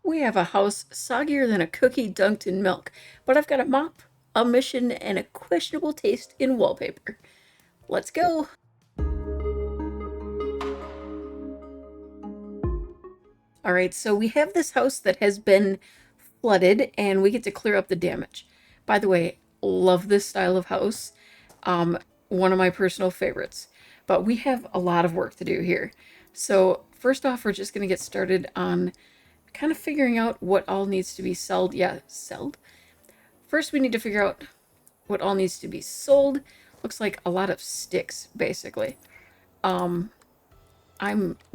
We have a house soggier than a cookie dunked in milk, but I've got a mop, a mission, and a questionable taste in wallpaper. Let's go! Alright, so we have this house that has been flooded, and we get to clear up the damage. By the way, love this style of house. One of my personal favorites. But we have a lot of work to do here. So first off, we're just going to get started on kind of figuring out what all needs to be sold. Yeah, sold. First, we need to figure out what all needs to be sold. Looks like a lot of sticks, basically. I'm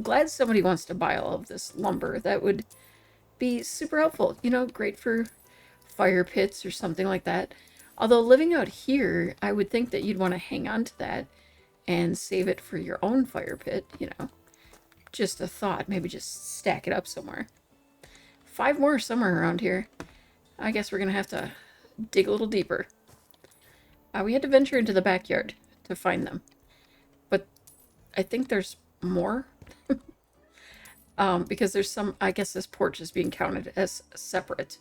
glad somebody wants to buy all of this lumber. That would be super helpful. You know, great for fire pits or something like that. Although living out here, I would think that you'd want to hang on to that and save it for your own fire pit, you know. Just a thought. Maybe just stack it up somewhere. 5 more somewhere around here. I guess we're going to have to dig a little deeper. We had to venture into the backyard to find them. But I think there's more. Because there's some, I guess this porch is being counted as separate.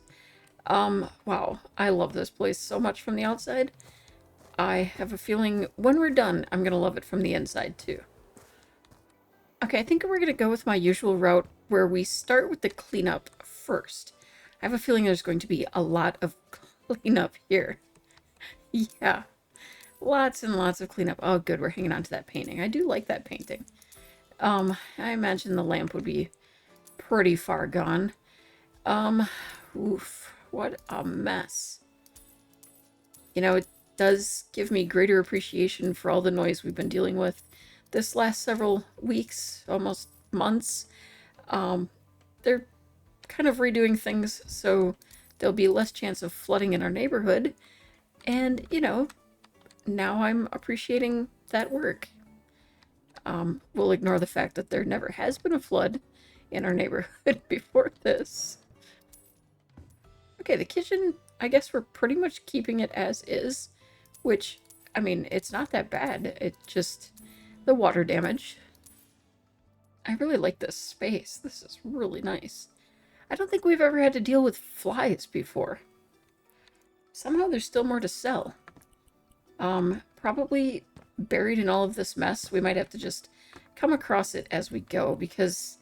Wow, I love this place so much from the outside. I have a feeling when we're done, I'm going to love it from the inside too. Okay, I think we're going to go with my usual route where we start with the cleanup first. I have a feeling there's going to be a lot of cleanup here. Yeah, lots and lots of cleanup. Oh, good, we're hanging on to that painting. I do like that painting. I imagine the lamp would be pretty far gone. Oof, what a mess. You know, it does give me greater appreciation for all the noise we've been dealing with this last several weeks, almost months. They're kind of redoing things so there'll be less chance of flooding in our neighborhood. And, you know, now I'm appreciating that work. We'll ignore the fact that there never has been a flood in our neighborhood before this. Okay, the kitchen, I guess we're pretty much keeping it as is, which, I mean, it's not that bad. It just, the water damage. I really like this space. This is really nice. I don't think we've ever had to deal with flies before. Somehow there's still more to sell. Probably buried in all of this mess. We might have to just come across it as we go because,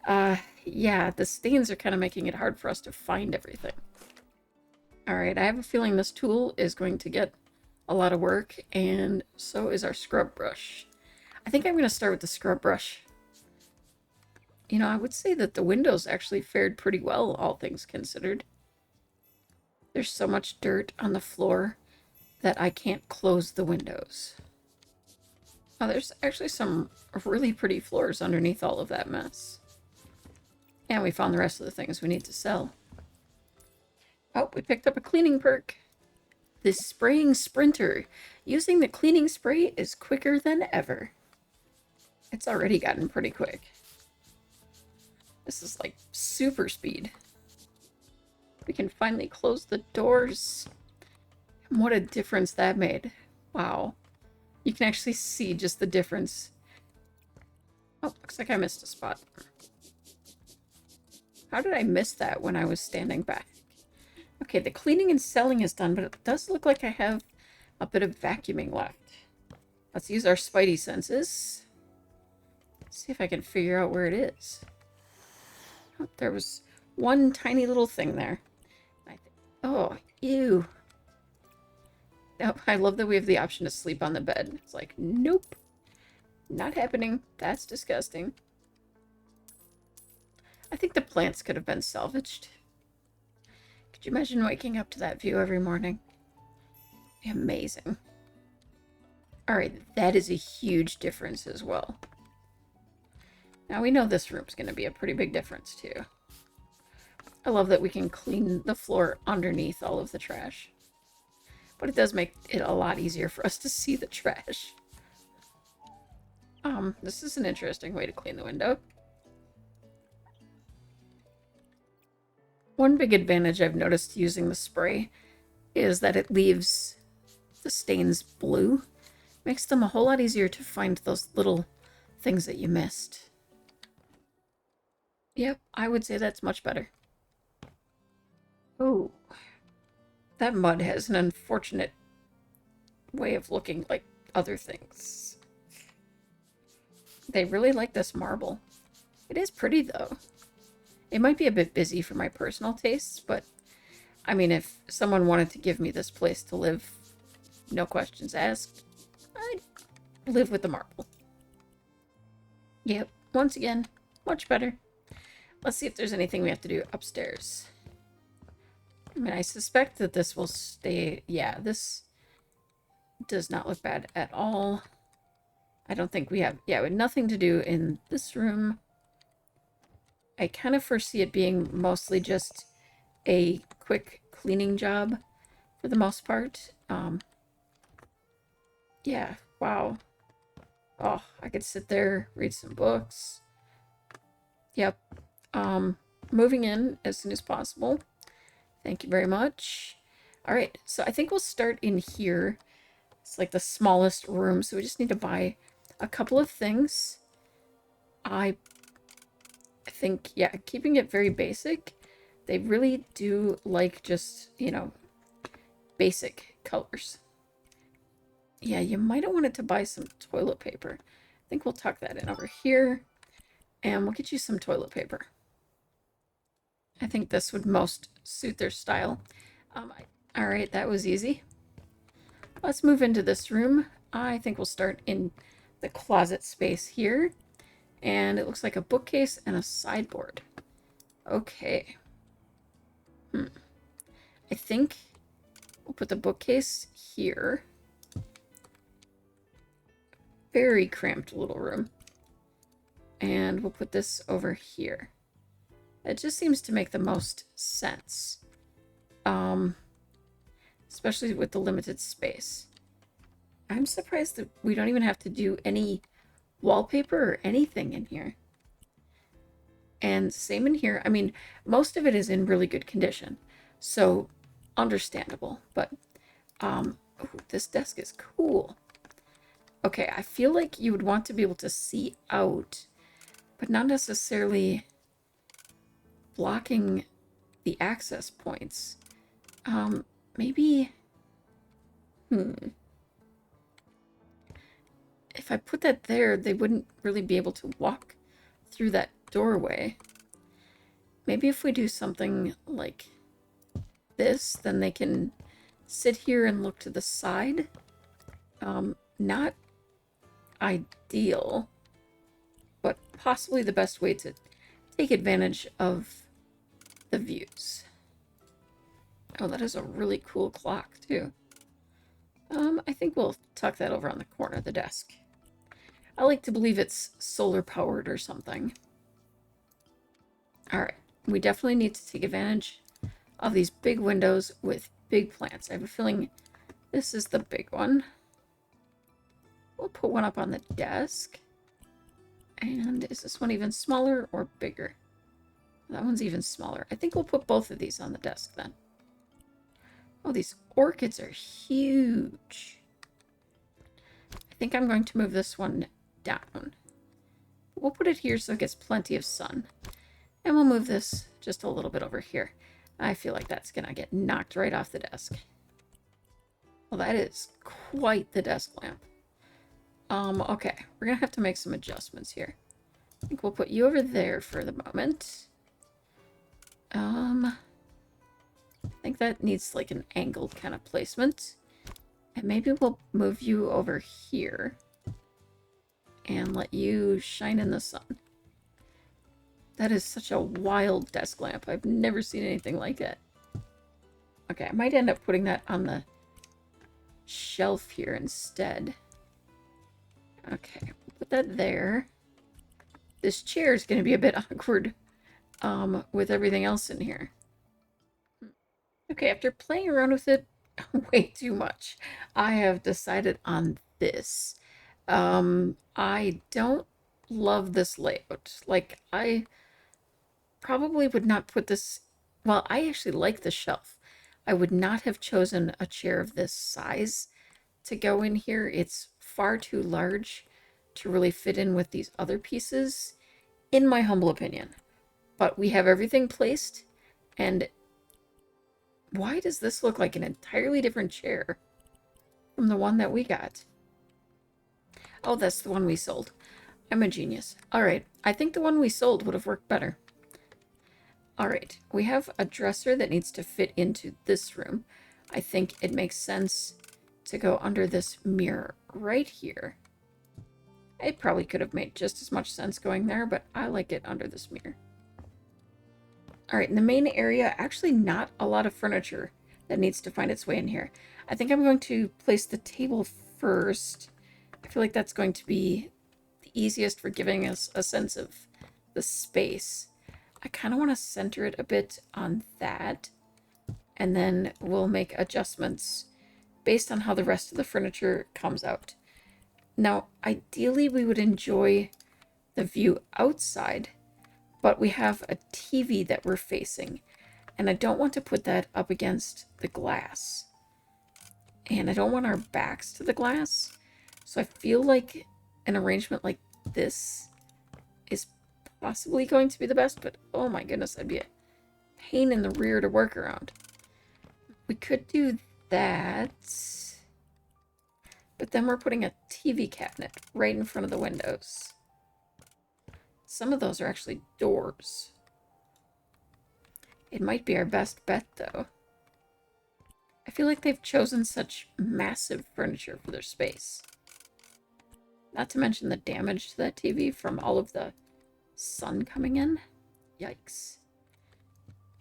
yeah, the stains are kind of making it hard for us to find everything. Alright, I have a feeling this tool is going to get a lot of work, and so is our scrub brush. I think I'm going to start with the scrub brush. You know, I would say that the windows actually fared pretty well, all things considered. There's so much dirt on the floor that I can't close the windows. Oh, there's actually some really pretty floors underneath all of that mess. And we found the rest of the things we need to sell. Oh, we picked up a cleaning perk. The spraying sprinter. Using the cleaning spray is quicker than ever. It's already gotten pretty quick. This is like super speed. We can finally close the doors. And what a difference that made. Wow. You can actually see just the difference. Oh, looks like I missed a spot. How did I miss that when I was standing back? Okay, the cleaning and selling is done, but it does look like I have a bit of vacuuming left. Let's use our spidey senses. See if I can figure out where it is. Oh, there was one tiny little thing there. Oh, ew. Oh, I love that we have the option to sleep on the bed. It's like, nope. Not happening. That's disgusting. I think the plants could have been salvaged. Could you imagine waking up to that view every morning? Amazing. Alright, that is a huge difference as well. Now we know this room's going to be a pretty big difference too. I love that we can clean the floor underneath all of the trash. But it does make it a lot easier for us to see the trash. This is an interesting way to clean the window. One big advantage I've noticed using the spray is that it leaves the stains blue. Makes them a whole lot easier to find those little things that you missed. Yep, I would say that's much better. Oh, that mud has an unfortunate way of looking like other things. They really like this marble. It is pretty, though. It might be a bit busy for my personal tastes, but I mean, if someone wanted to give me this place to live, no questions asked, I'd live with the marble. Yep, once again, much better. Let's see if there's anything we have to do upstairs. I mean, I suspect that this will stay... Yeah, this does not look bad at all. I don't think we have... Yeah, we have nothing to do in this room. I kind of foresee it being mostly just a quick cleaning job for the most part. Yeah, wow. Oh, I could sit there, read some books. Yep. Moving in as soon as possible. Thank you very much. All right, so I think we'll start in here. It's like the smallest room, so we just need to buy a couple of things. I think, yeah, keeping it very basic. They really do like just, you know, basic colors. Yeah, you might have wanted to buy some toilet paper. I think we'll tuck that in over here. And we'll get you some toilet paper. I think this would most suit their style. All right, that was easy. Let's move into this room. I think we'll start in the closet space here. And it looks like a bookcase and a sideboard. Okay. I think we'll put the bookcase here. Very cramped little room. And we'll put this over here. It just seems to make the most sense. Especially with the limited space. I'm surprised that we don't even have to do any wallpaper or anything in here. And same in here. I mean, most of it is in really good condition. So, understandable. But, ooh, this desk is cool. Okay, I feel like you would want to be able to see out, but not necessarily blocking the access points. Maybe... If I put that there, they wouldn't really be able to walk through that doorway. Maybe if we do something like this, then they can sit here and look to the side. Not ideal, but possibly the best way to take advantage of the views. Oh, that is a really cool clock, too. I think we'll tuck that over on the corner of the desk. I like to believe it's solar powered or something. Alright, we definitely need to take advantage of these big windows with big plants. I have a feeling this is the big one. We'll put one up on the desk. And is this one even smaller or bigger? That one's even smaller. I think we'll put both of these on the desk then. Oh, these orchids are huge. I think I'm going to move this one down. We'll put it here so it gets plenty of sun. And we'll move this just a little bit over here. I feel like that's going to get knocked right off the desk. Well, that is quite the desk lamp. Okay. We're going to have to make some adjustments here. I think we'll put you over there for the moment. I think that needs like an angled kind of placement. And maybe we'll move you over here and let you shine in the sun. That is such a wild desk lamp. I've never seen anything like it. Okay, I might end up putting that on the shelf here instead. Okay, we'll put that there. This chair is going to be a bit awkward with everything else in here. Okay, after playing around with it way too much, I have decided on this. I don't love this layout. Like, I probably would not put this... Well, I actually like the shelf. I would not have chosen a chair of this size to go in here. It's far too large to really fit in with these other pieces, in my humble opinion. But we have everything placed, and Why does this look like an entirely different chair from the one that we got? Oh, that's the one we sold. I'm a genius. All right, I think the one we sold would have worked better. All right, we have a dresser that needs to fit into this room. I think it makes sense to go under this mirror right here. It probably could have made just as much sense going there, but I like it under this mirror. All right, in the main area, actually not a lot of furniture that needs to find its way in here. I think I'm going to place the table first. I feel like that's going to be the easiest for giving us a sense of the space. I kind of want to center it a bit on that, and then we'll make adjustments based on how the rest of the furniture comes out. Now, ideally, we would enjoy the view outside, but we have a TV that we're facing, and I don't want to put that up against the glass. And I don't want our backs to the glass, so I feel like an arrangement like this is possibly going to be the best, but oh my goodness, that'd be a pain in the rear to work around. We could do that, but then we're putting a TV cabinet right in front of the windows. Some of those are actually doors. It might be our best bet, though. I feel like they've chosen such massive furniture for their space. Not to mention the damage to that TV from all of the sun coming in. Yikes.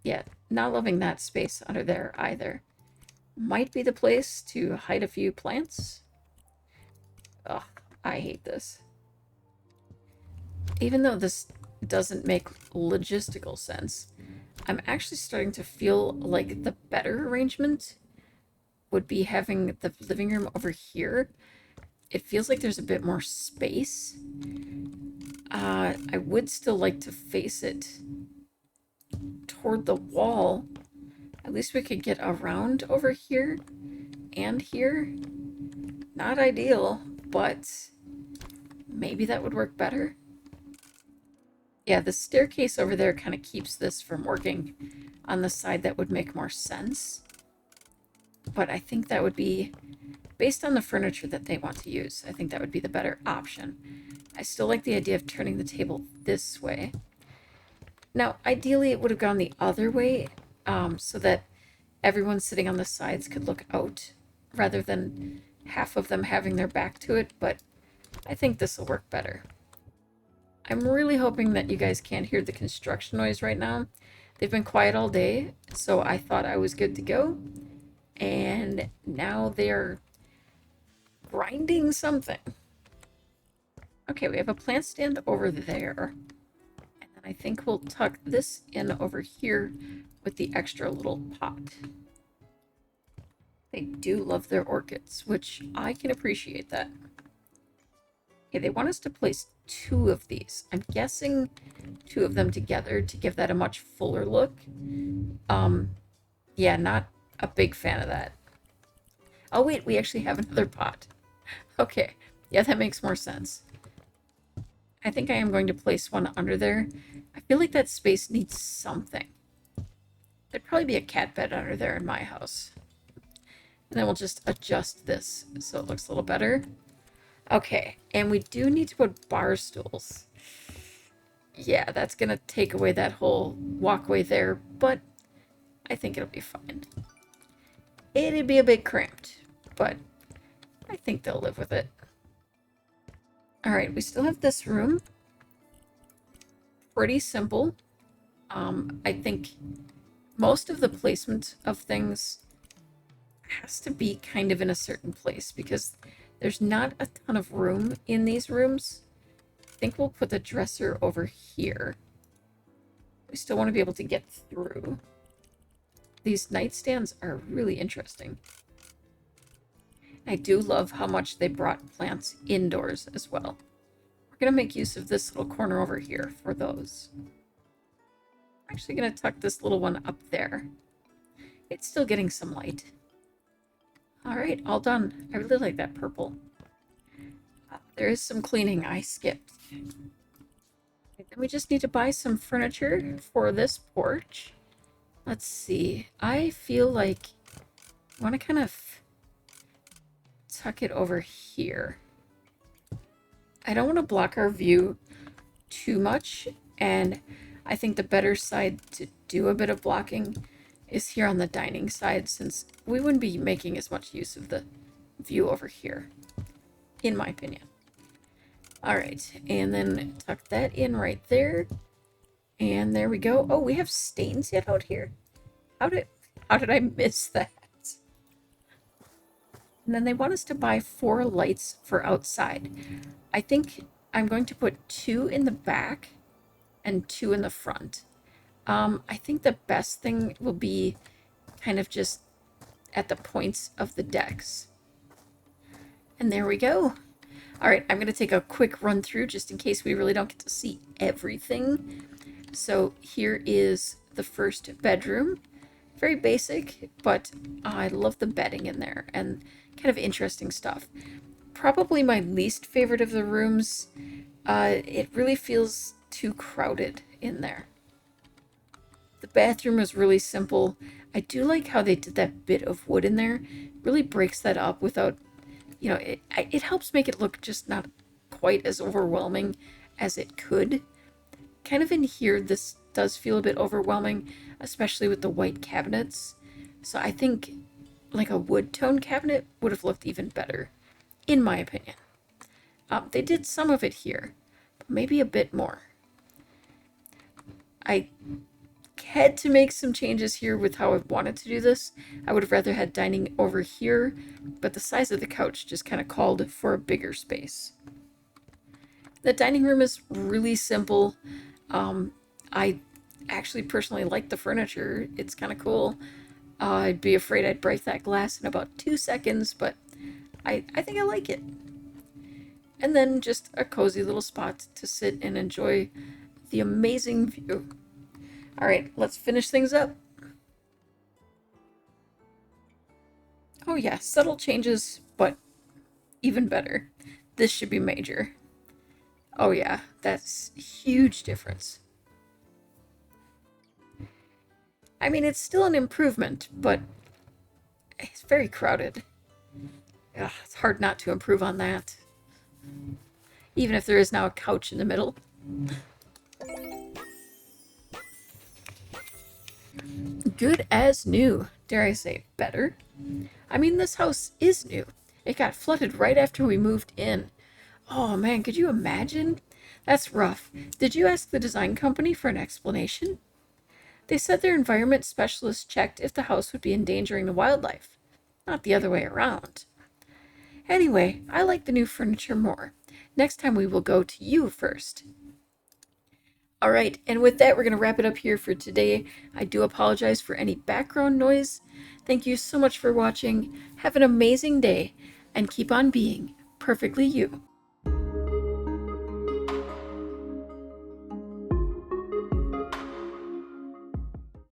Yeah, not loving that space under there either. Might be the place to hide a few plants. Ugh, I hate this. Even though this doesn't make logistical sense, I'm actually starting to feel like the better arrangement would be having the living room over here. It feels like there's a bit more space. I would still like to face it toward the wall. At least we could get around over here and here. Not ideal, but maybe that would work better. Yeah, the staircase over there kind of keeps this from working on the side that would make more sense. But I think that would be, based on the furniture that they want to use, I think that would be the better option. I still like the idea of turning the table this way. Now, ideally, it would have gone the other way, so that everyone sitting on the sides could look out, rather than half of them having their back to it, but I think this will work better. I'm really hoping that you guys can't hear the construction noise right now. They've been quiet all day, so I thought I was good to go. And now they're grinding something. Okay, we have a plant stand over there. And then I think we'll tuck this in over here with the extra little pot. They do love their orchids, which I can appreciate that. Okay, they want us to place 2 of these. I'm guessing 2 of them together to give that a much fuller look. Yeah, not a big fan of that. Oh wait, we actually have another pot. Okay, yeah, that makes more sense. I think I am going to place one under there. I feel like that space needs something. There'd probably be a cat bed under there in my house. And then we'll just adjust this so it looks a little better. Okay, and we do need to put bar stools. Yeah, that's gonna take away that whole walkway there, but I think it'll be fine. It'd be a bit cramped, but I think they'll live with it. Alright, we still have this room. Pretty simple. I think most of the placement of things has to be kind of in a certain place because there's not a ton of room in these rooms. I think we'll put the dresser over here. We still want to be able to get through. These nightstands are really interesting. I do love how much they brought plants indoors as well. We're going to make use of this little corner over here for those. I'm actually going to tuck this little one up there. It's still getting some light. Alright, all done. I really like that purple. There is some cleaning I skipped. Then we just need to buy some furniture for this porch. Let's see. I feel like I want to kind of tuck it over here. I don't want to block our view too much, and I think the better side to do a bit of blocking is here on the dining side, since we wouldn't be making as much use of the view over here, in my opinion. All right, and then tuck that in right there. And there we go. Oh, we have stains yet out here. How did I miss that? And then they want us to buy 4 lights for outside. I think I'm going to put 2 in the back and 2 in the front. I think the best thing will be kind of just at the points of the decks. And there we go. All right, I'm going to take a quick run through just in case we really don't get to see everything. So here is the first bedroom. Very basic, but I love the bedding in there and kind of interesting stuff. Probably my least favorite of the rooms. It really feels too crowded in there. The bathroom is really simple. I do like how they did that bit of wood in there. It really breaks that up without, you know, it helps make it look just not quite as overwhelming as it could. Kind of in here, this does feel a bit overwhelming, especially with the white cabinets. So I think like a wood tone cabinet would have looked even better, in my opinion. They did some of it here, but maybe a bit more. I had to make some changes here with how I wanted to do this. I would have rather had dining over here, but the size of the couch just kind of called for a bigger space. The dining room is really simple. I actually personally like the furniture. It's kind of cool. I'd be afraid I'd break that glass in about 2 seconds, but I think I like it. And then just a cozy little spot to sit and enjoy the amazing view. All right, let's finish things up. Oh yeah, subtle changes, but even better. This should be major. Oh yeah, that's a huge difference. I mean, it's still an improvement, but it's very crowded. Ugh, it's hard not to improve on that. Even if there is now a couch in the middle. Good as new. Dare I say better? I mean, this house is new. It got flooded right after we moved in. Oh man, could you imagine? That's rough. Did you ask the design company for an explanation? They said their environment specialist checked if the house would be endangering the wildlife, not the other way around. Anyway, I like the new furniture more. Next time we will go to you first. All right, and with that, we're going to wrap it up here for today. I do apologize for any background noise. Thank you so much for watching. Have an amazing day, and keep on being perfectly you.